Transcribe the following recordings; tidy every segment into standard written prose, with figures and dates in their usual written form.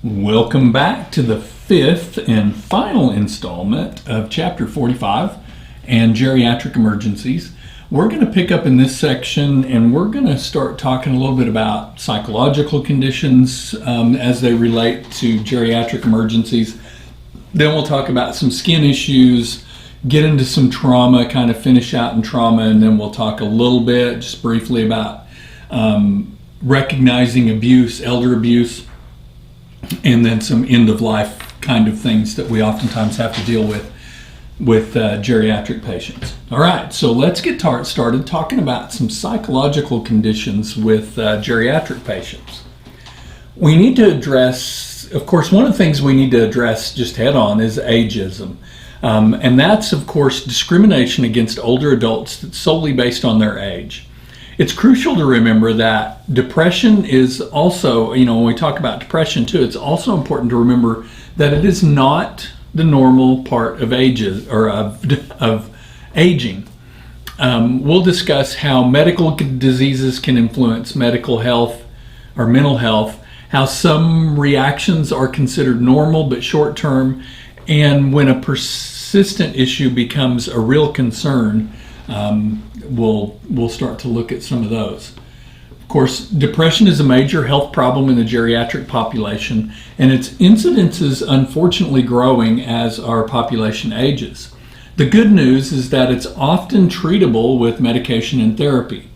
Welcome back to the fifth and final installment of Chapter 45 and Geriatric Emergencies. We're going to pick up in this section and we're going to start talking a little bit about psychological conditions as they relate to geriatric emergencies. Then we'll talk about some skin issues, get into some trauma, kind of finish out in trauma, and then we'll talk a little bit, just briefly, about recognizing abuse, elder abuse, and then some end-of-life kind of things that we oftentimes have to deal with geriatric patients. All right, so let's get started talking about some psychological conditions with geriatric patients. We need to address, of course, one of the things we need to address just head on is ageism. And that's, of course, discrimination against older adults that's solely based on their age. It's crucial to remember that depression is also, when we talk about depression too, it's also important to remember that it is not the normal part of ages or of aging. We'll discuss how medical diseases can influence medical health or mental health, how some reactions are considered normal but short term, and when a persistent issue becomes a real concern, we'll start to look at some of those. Of course, depression is a major health problem in the geriatric population, and its incidence is unfortunately growing as our population ages. The good news is that it's often treatable with medication and therapy.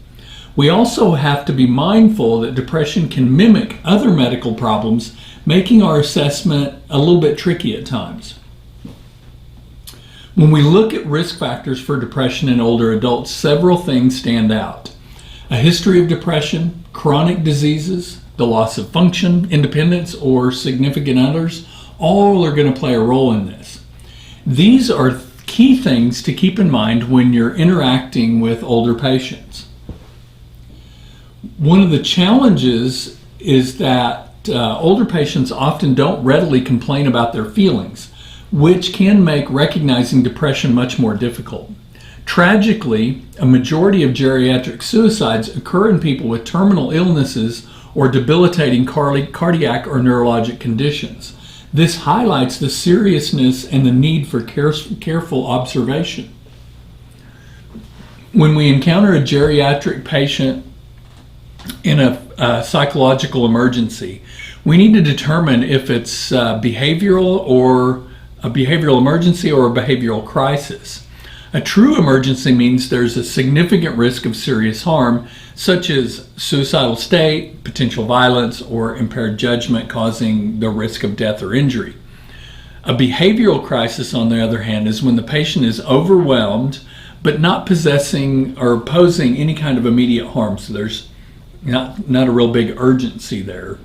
We also have to be mindful that depression can mimic other medical problems, making our assessment a little bit tricky at times. When we look at risk factors for depression in older adults, several things stand out. A history of depression, chronic diseases, the loss of function, independence, or significant others, all are going to play a role in this. These are key things to keep in mind when you're interacting with older patients. One of the challenges is that older patients often don't readily complain about their feelings, which can make recognizing depression much more difficult. Tragically, a majority of geriatric suicides occur in people with terminal illnesses or debilitating cardiac or neurologic conditions. This highlights the seriousness and the need for careful observation. When we encounter a geriatric patient in a psychological emergency, we need to determine if it's a behavioral emergency or a behavioral crisis. A true emergency means there's a significant risk of serious harm, such as suicidal state, potential violence, or impaired judgment causing the risk of death or injury. A behavioral crisis, on the other hand, is when the patient is overwhelmed but not possessing or posing any kind of immediate harm. So there's not a real big urgency there.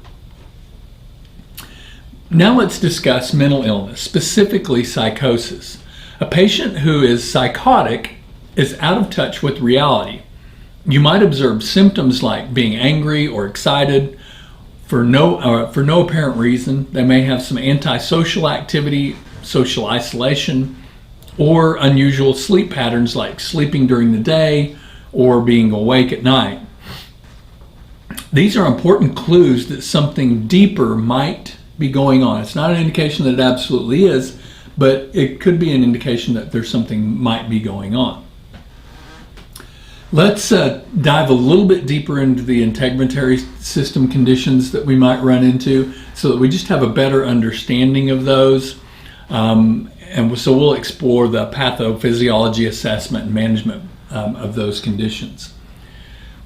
Now let's discuss mental illness, specifically psychosis. A patient who is psychotic is out of touch with reality. You might observe symptoms like being angry or excited for no apparent reason. They may have some antisocial activity, social isolation, or unusual sleep patterns like sleeping during the day or being awake at night. These are important clues that something deeper might be going on. It's not an indication that it absolutely is, but it could be an indication that there's something might be going on. Let's dive a little bit deeper into the integumentary system conditions that we might run into so that we just have a better understanding of those. And so we'll explore the pathophysiology assessment and management of those conditions.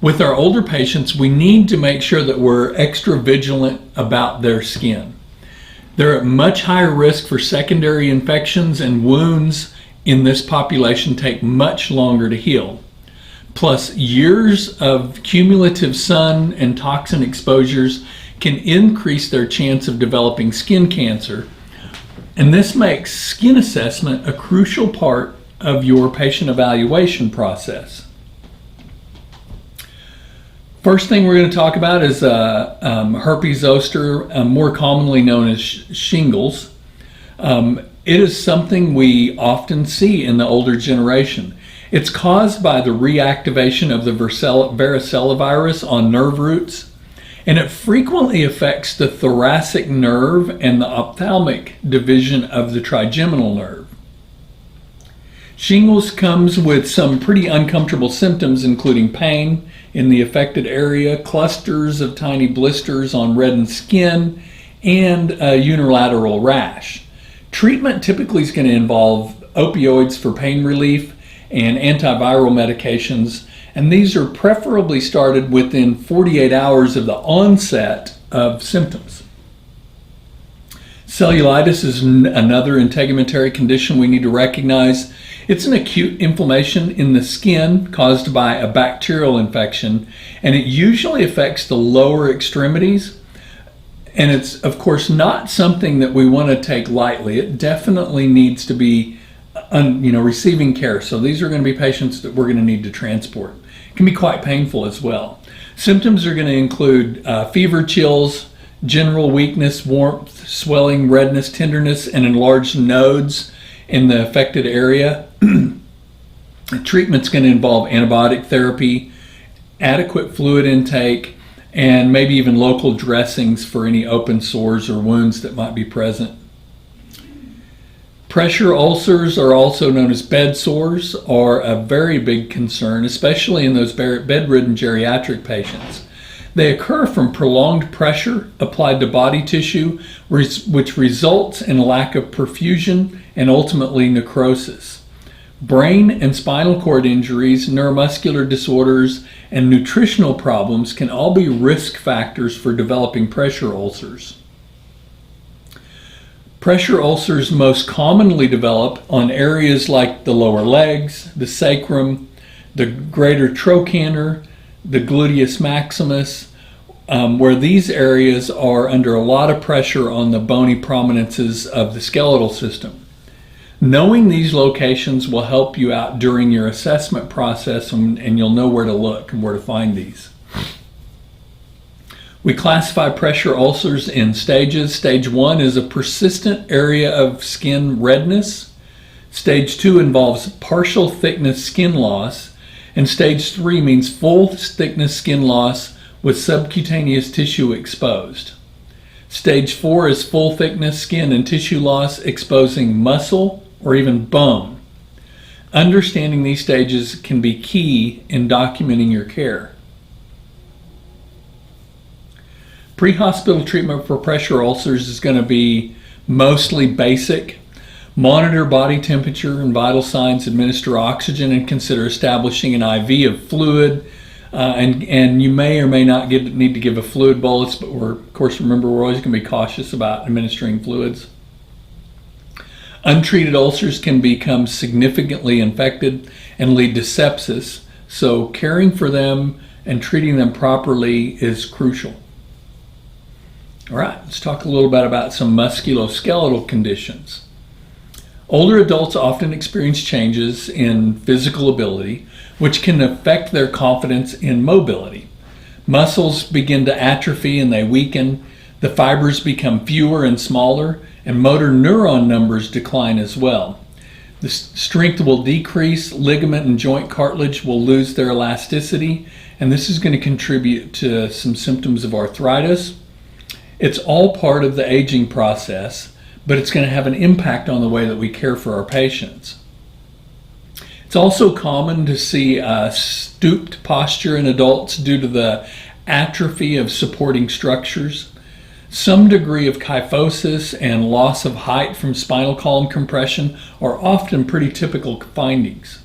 With our older patients, we need to make sure that we're extra vigilant about their skin. They're at much higher risk for secondary infections, and wounds in this population take much longer to heal. Plus, years of cumulative sun and toxin exposures can increase their chance of developing skin cancer. And this makes skin assessment a crucial part of your patient evaluation process. First thing we're going to talk about is herpes zoster, more commonly known as shingles. It is something we often see in the older generation. It's caused by the reactivation of the varicella virus on nerve roots, and it frequently affects the thoracic nerve and the ophthalmic division of the trigeminal nerve. Shingles comes with some pretty uncomfortable symptoms, including pain in the affected area, clusters of tiny blisters on reddened skin, and a unilateral rash. Treatment typically is going to involve opioids for pain relief and antiviral medications, and these are preferably started within 48 hours of the onset of symptoms. Cellulitis is another integumentary condition we need to recognize. It's an acute inflammation in the skin caused by a bacterial infection, and it usually affects the lower extremities. And it's, of course, not something that we want to take lightly. It definitely needs to be receiving care. So these are going to be patients that we're going to need to transport. It can be quite painful as well. Symptoms are going to include fever, chills, general weakness, warmth, swelling, redness, tenderness, and enlarged nodes in the affected area. Treatment's going to involve antibiotic therapy, adequate fluid intake, and maybe even local dressings for any open sores or wounds that might be present. Pressure ulcers, are also known as bed sores, are a very big concern, especially in those bedridden geriatric patients. They occur from prolonged pressure applied to body tissue, which results in a lack of perfusion and ultimately necrosis. Brain and spinal cord injuries, neuromuscular disorders, and nutritional problems can all be risk factors for developing pressure ulcers. Pressure ulcers most commonly develop on areas like the lower legs, the sacrum, the greater trochanter, the gluteus maximus, where these areas are under a lot of pressure on the bony prominences of the skeletal system. Knowing these locations will help you out during your assessment process, and you'll know where to look and where to find these. We classify pressure ulcers in stages. Stage 1 is a persistent area of skin redness. Stage 2 involves partial thickness skin loss. And stage 3 means full thickness skin loss with subcutaneous tissue exposed. Stage 4 is full thickness skin and tissue loss exposing muscle or even bone. Understanding these stages can be key in documenting your care. Pre-hospital treatment for pressure ulcers is going to be mostly basic. Monitor body temperature and vital signs, administer oxygen, and consider establishing an IV of fluid. And you may or may not need to give a fluid bolus, but of course, remember, we're always going to be cautious about administering fluids. Untreated ulcers can become significantly infected and lead to sepsis, so caring for them and treating them properly is crucial. All right, let's talk a little bit about some musculoskeletal conditions. Older adults often experience changes in physical ability, which can affect their confidence in mobility. Muscles begin to atrophy and they weaken, the fibers become fewer and smaller, and motor neuron numbers decline as well. The strength will decrease, ligament and joint cartilage will lose their elasticity, and this is going to contribute to some symptoms of arthritis. It's all part of the aging process, but it's going to have an impact on the way that we care for our patients. It's also common to see a stooped posture in adults due to the atrophy of supporting structures. Some degree of kyphosis and loss of height from spinal column compression are often pretty typical findings.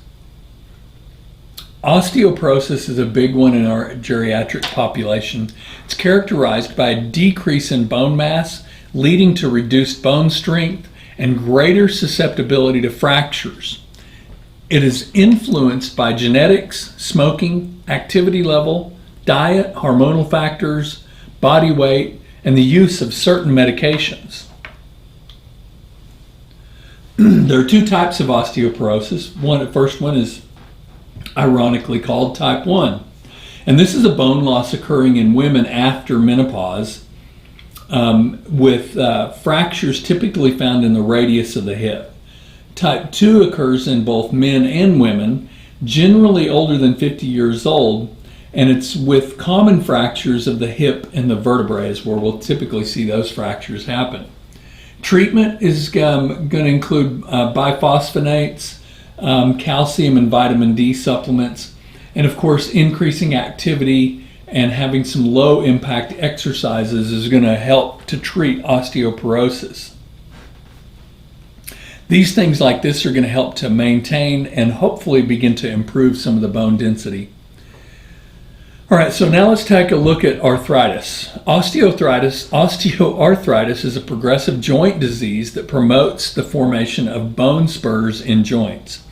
Osteoporosis is a big one in our geriatric population. It's characterized by a decrease in bone mass, leading to reduced bone strength and greater susceptibility to fractures. It is influenced by genetics, smoking, activity level, diet, hormonal factors, body weight, and the use of certain medications. There are two types of osteoporosis. The first one is ironically called type 1. And this is a bone loss occurring in women after menopause, with fractures typically found in the radius of the hip. Type 2 occurs in both men and women, generally older than 50 years old, And it's with common fractures of the hip and the vertebrae is where we'll typically see those fractures happen. Treatment is going to include biphosphonates, calcium and vitamin D supplements, and of course increasing activity and having some low impact exercises is going to help to treat osteoporosis. These things like this are going to help to maintain and hopefully begin to improve some of the bone density. All right, so now let's take a look at arthritis. Osteoarthritis is a progressive joint disease that promotes the formation of bone spurs in joints.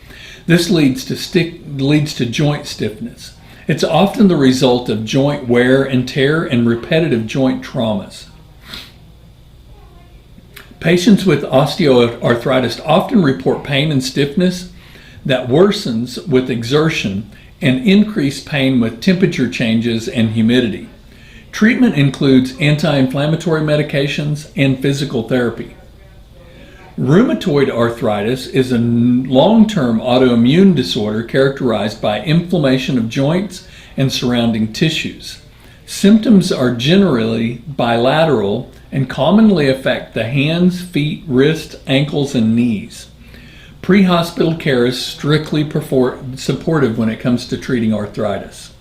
This leads to joint stiffness. It's often the result of joint wear and tear and repetitive joint traumas. Patients with osteoarthritis often report pain and stiffness that worsens with exertion and increased pain with temperature changes and humidity. Treatment includes anti-inflammatory medications and physical therapy. Rheumatoid arthritis is a long-term autoimmune disorder characterized by inflammation of joints and surrounding tissues. Symptoms are generally bilateral and commonly affect the hands, feet, wrists, ankles, and knees. Pre-hospital care is strictly supportive when it comes to treating arthritis.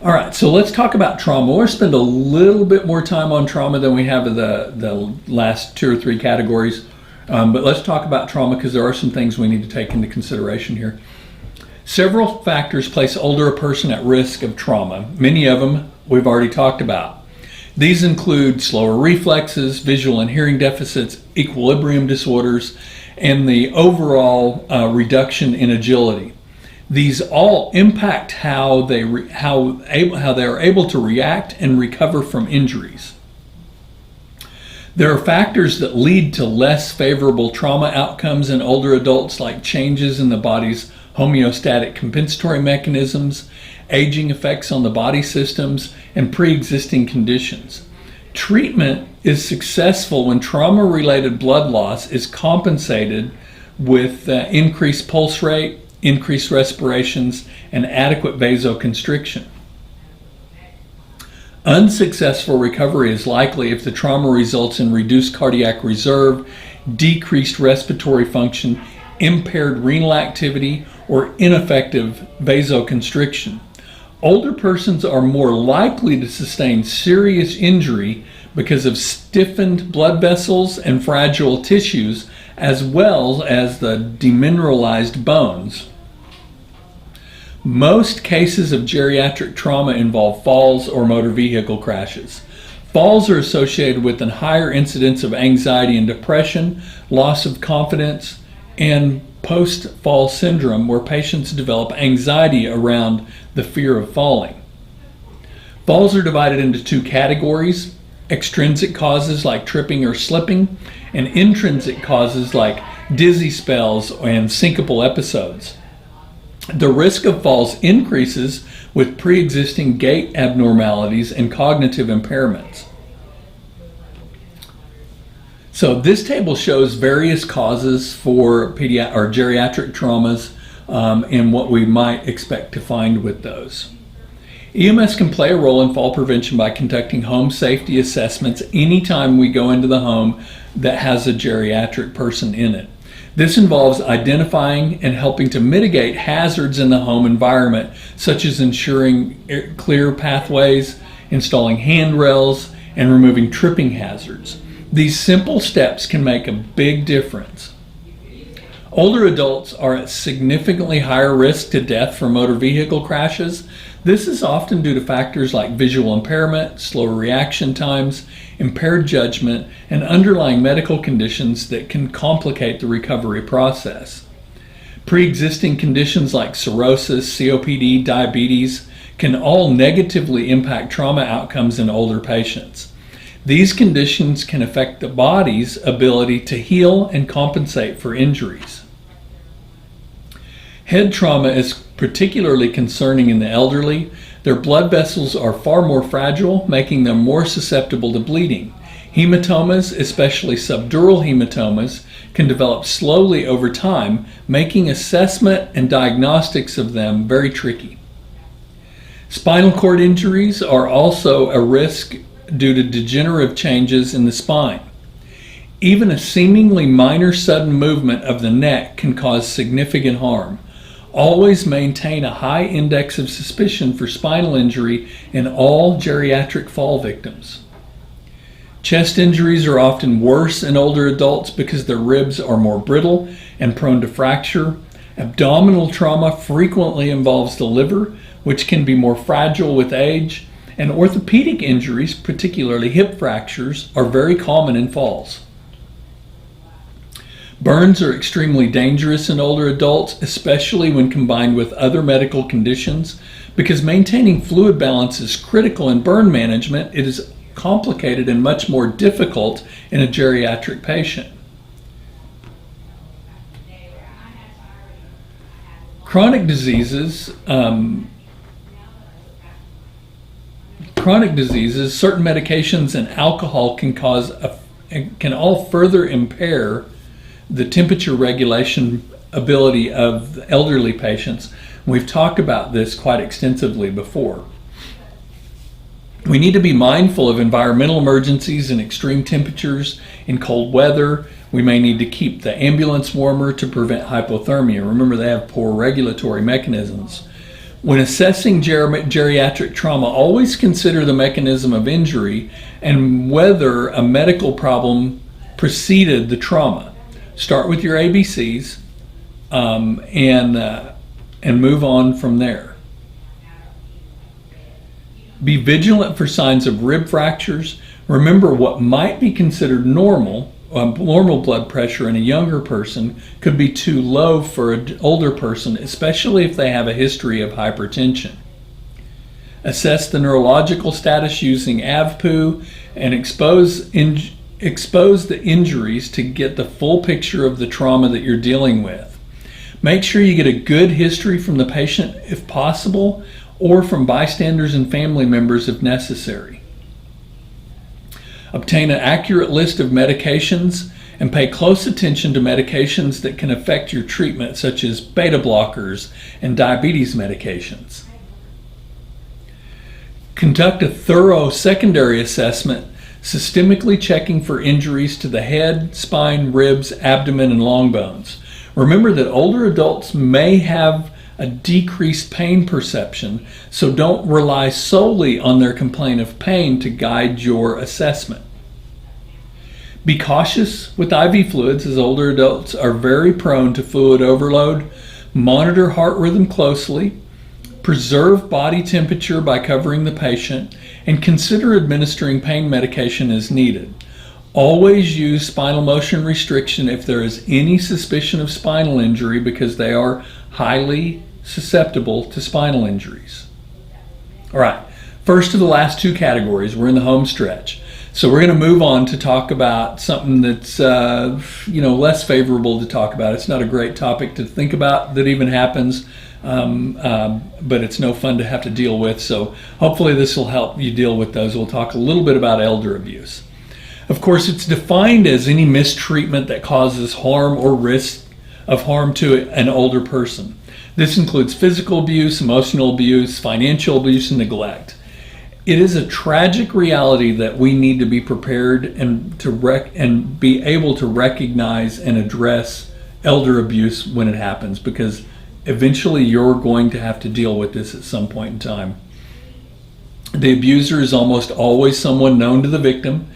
All right, so let's talk about trauma. We'll spend a little bit more time on trauma than we have of the last 2 or 3 categories, but let's talk about trauma because there are some things we need to take into consideration here. Several factors place older a person at risk of trauma. Many of them we've already talked about. These include slower reflexes, visual and hearing deficits, equilibrium disorders, and the overall reduction in agility. These all impact how they are able to react and recover from injuries. There are factors that lead to less favorable trauma outcomes in older adults, like changes in the body's homeostatic compensatory mechanisms, aging effects on the body systems, and pre-existing conditions. Treatment is successful when trauma-related blood loss is compensated with increased pulse rate, increased respirations, and adequate vasoconstriction. Unsuccessful recovery is likely if the trauma results in reduced cardiac reserve, decreased respiratory function, impaired renal activity, or ineffective vasoconstriction. Older persons are more likely to sustain serious injury because of stiffened blood vessels and fragile tissues, as well as the demineralized bones. Most cases of geriatric trauma involve falls or motor vehicle crashes. Falls are associated with a higher incidence of anxiety and depression, loss of confidence, and post-fall syndrome, where patients develop anxiety around the fear of falling. Falls are divided into 2 categories: extrinsic causes like tripping or slipping, and intrinsic causes like dizzy spells and syncopal episodes. The risk of falls increases with pre-existing gait abnormalities and cognitive impairments. So this table shows various causes for geriatric traumas and what we might expect to find with those. EMS can play a role in fall prevention by conducting home safety assessments anytime we go into the home that has a geriatric person in it. This involves identifying and helping to mitigate hazards in the home environment, such as ensuring clear pathways, installing handrails, and removing tripping hazards. These simple steps can make a big difference. Older adults are at significantly higher risk to death from motor vehicle crashes. This is often due to factors like visual impairment, slower reaction times, impaired judgment, and underlying medical conditions that can complicate the recovery process. Pre-existing conditions like cirrhosis, COPD, diabetes can all negatively impact trauma outcomes in older patients. These conditions can affect the body's ability to heal and compensate for injuries. Head trauma is particularly concerning in the elderly. Their blood vessels are far more fragile, making them more susceptible to bleeding. Hematomas, especially subdural hematomas, can develop slowly over time, making assessment and diagnostics of them very tricky. Spinal cord injuries are also a risk due to degenerative changes in the spine. Even a seemingly minor sudden movement of the neck can cause significant harm. Always maintain a high index of suspicion for spinal injury in all geriatric fall victims. Chest injuries are often worse in older adults because their ribs are more brittle and prone to fracture. Abdominal trauma frequently involves the liver, which can be more fragile with age. And orthopedic injuries, particularly hip fractures, are very common in falls. Burns are extremely dangerous in older adults, especially when combined with other medical conditions. Because maintaining fluid balance is critical in burn management, it is complicated and much more difficult in a geriatric patient. Chronic diseases, certain medications and alcohol can all further impair the temperature regulation ability of elderly patients. We've talked about this quite extensively before. We need to be mindful of environmental emergencies and extreme temperatures in cold weather. We may need to keep the ambulance warmer to prevent hypothermia. Remember, they have poor regulatory mechanisms. When assessing geriatric trauma, always consider the mechanism of injury and whether a medical problem preceded the trauma. Start with your ABCs and move on from there. Be vigilant for signs of rib fractures. Remember, what might be considered normal blood pressure in a younger person could be too low for an older person, especially if they have a history of hypertension. Assess the neurological status using AVPU and expose the injuries to get the full picture of the trauma that you're dealing with. Make sure you get a good history from the patient if possible, or from bystanders and family members if necessary. Obtain an accurate list of medications and pay close attention to medications that can affect your treatment, such as beta blockers and diabetes medications. Conduct a thorough secondary assessment, systemically checking for injuries to the head, spine, ribs, abdomen, and long bones. Remember that older adults may have a decreased pain perception, so don't rely solely on their complaint of pain to guide your assessment. Be cautious with IV fluids, as older adults are very prone to fluid overload. Monitor heart rhythm closely. Preserve body temperature by covering the patient, and consider administering pain medication as needed. Always use spinal motion restriction if there is any suspicion of spinal injury, because they are highly susceptible to spinal injuries. All right, first of the last two categories, we're in the home stretch. So we're going to move on to talk about something that's less favorable to talk about. It's not a great topic to think about that even happens, but it's no fun to have to deal with. So hopefully this will help you deal with those. We'll talk a little bit about elder abuse. Of course, it's defined as any mistreatment that causes harm or risk of harm to an older person. This includes physical abuse, emotional abuse, financial abuse, and neglect. It is a tragic reality that we need to be prepared and be able to recognize and address elder abuse when it happens, because eventually you're going to have to deal with this at some point in time. The abuser is almost always someone known to the victim,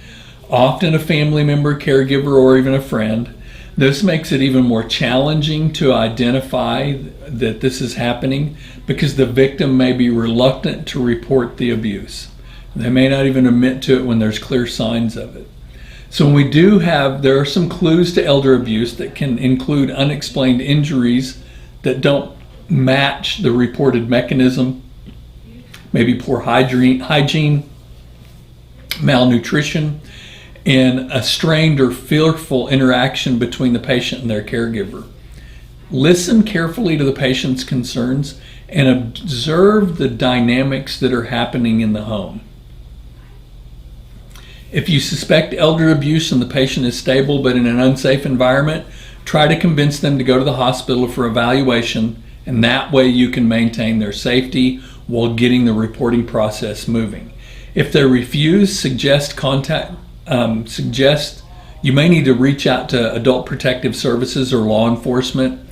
often a family member, caregiver, or even a friend. This makes it even more challenging to identify that this is happening, because the victim may be reluctant to report the abuse. They may not even admit to it when there's clear signs of it. So when there are some clues to elder abuse that can include unexplained injuries that don't match the reported mechanism, maybe poor hygiene, malnutrition, and a strained or fearful interaction between the patient and their caregiver. Listen carefully to the patient's concerns and observe the dynamics that are happening in the home. If you suspect elder abuse and the patient is stable but in an unsafe environment, try to convince them to go to the hospital for evaluation, and that way you can maintain their safety while getting the reporting process moving. If they refuse, suggest you may need to reach out to Adult Protective Services or law enforcement.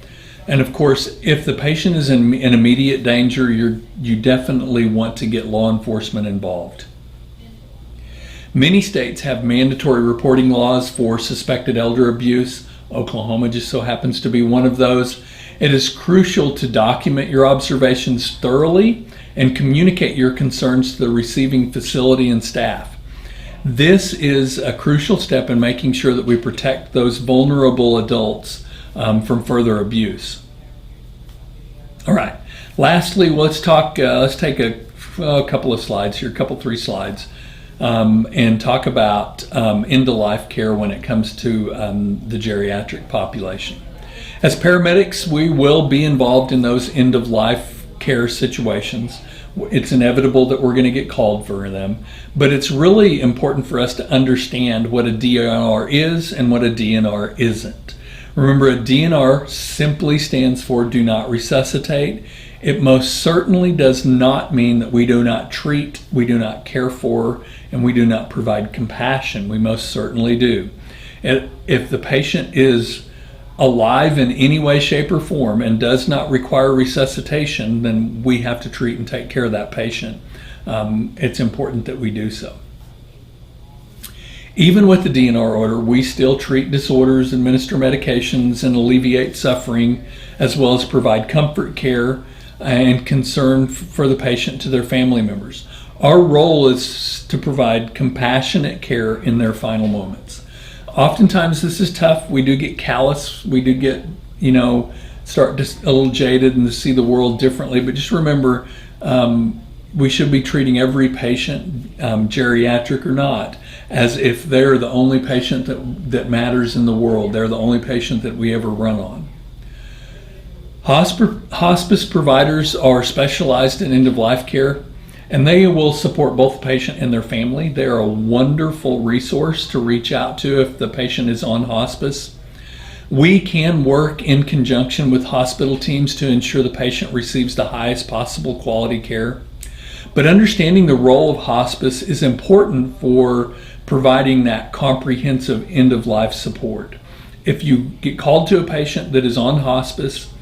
And of course, if the patient is in immediate danger, you definitely want to get law enforcement involved. Many states have mandatory reporting laws for suspected elder abuse. Oklahoma just so happens to be one of those. It is crucial to document your observations thoroughly and communicate your concerns to the receiving facility and staff. This is a crucial step in making sure that we protect those vulnerable adults from further abuse. All right. Lastly, let's take a couple of slides here, three slides, and talk about end-of-life care when it comes to the geriatric population. As paramedics, we will be involved in those end-of-life care situations. It's inevitable that we're going to get called for them, but it's really important for us to understand what a DNR is and what a DNR isn't. Remember, a DNR simply stands for do not resuscitate. It most certainly does not mean that we do not treat, we do not care for, and we do not provide compassion. We most certainly do. If the patient is alive in any way, shape, or form and does not require resuscitation, then we have to treat and take care of that patient. It's important that we do so. Even with the DNR order, we still treat disorders, administer medications, and alleviate suffering, as well as provide comfort care and concern for the patient to their family members. Our role is to provide compassionate care in their final moments. Oftentimes this is tough. We do get callous. We do get, start just a little jaded and to see the world differently. But just remember, we should be treating every patient, geriatric or not, as if they're the only patient that matters in the world. They're the only patient that we ever run on. Hospice providers are specialized in end-of-life care, and they will support both the patient and their family. They are a wonderful resource to reach out to if the patient is on hospice. We can work in conjunction with hospital teams to ensure the patient receives the highest possible quality care. But understanding the role of hospice is important for providing that comprehensive end-of-life support. If you get called to a patient that is on hospice,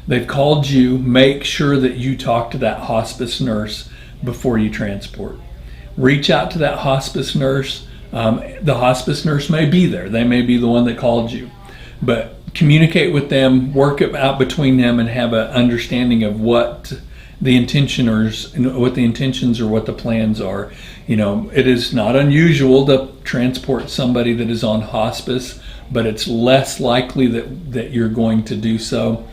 they've called you, make sure that you talk to that hospice nurse before you transport. Reach out to that hospice nurse. The hospice nurse may be there. They may be the one that called you. But communicate with them, work it out between them, and have an understanding of what the intentions or what the plans are. It is not unusual to transport somebody that is on hospice, but it's less likely that you're going to do so.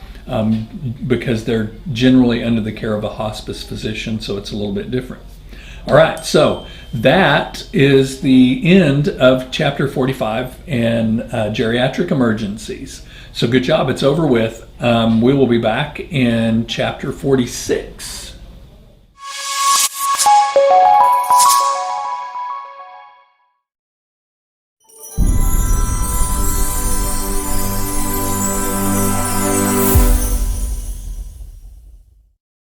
Because they're generally under the care of a hospice physician, so it's a little bit different. All right, so that is the end of Chapter 45 and Geriatric Emergencies. So good job, it's over with. We will be back in Chapter 46.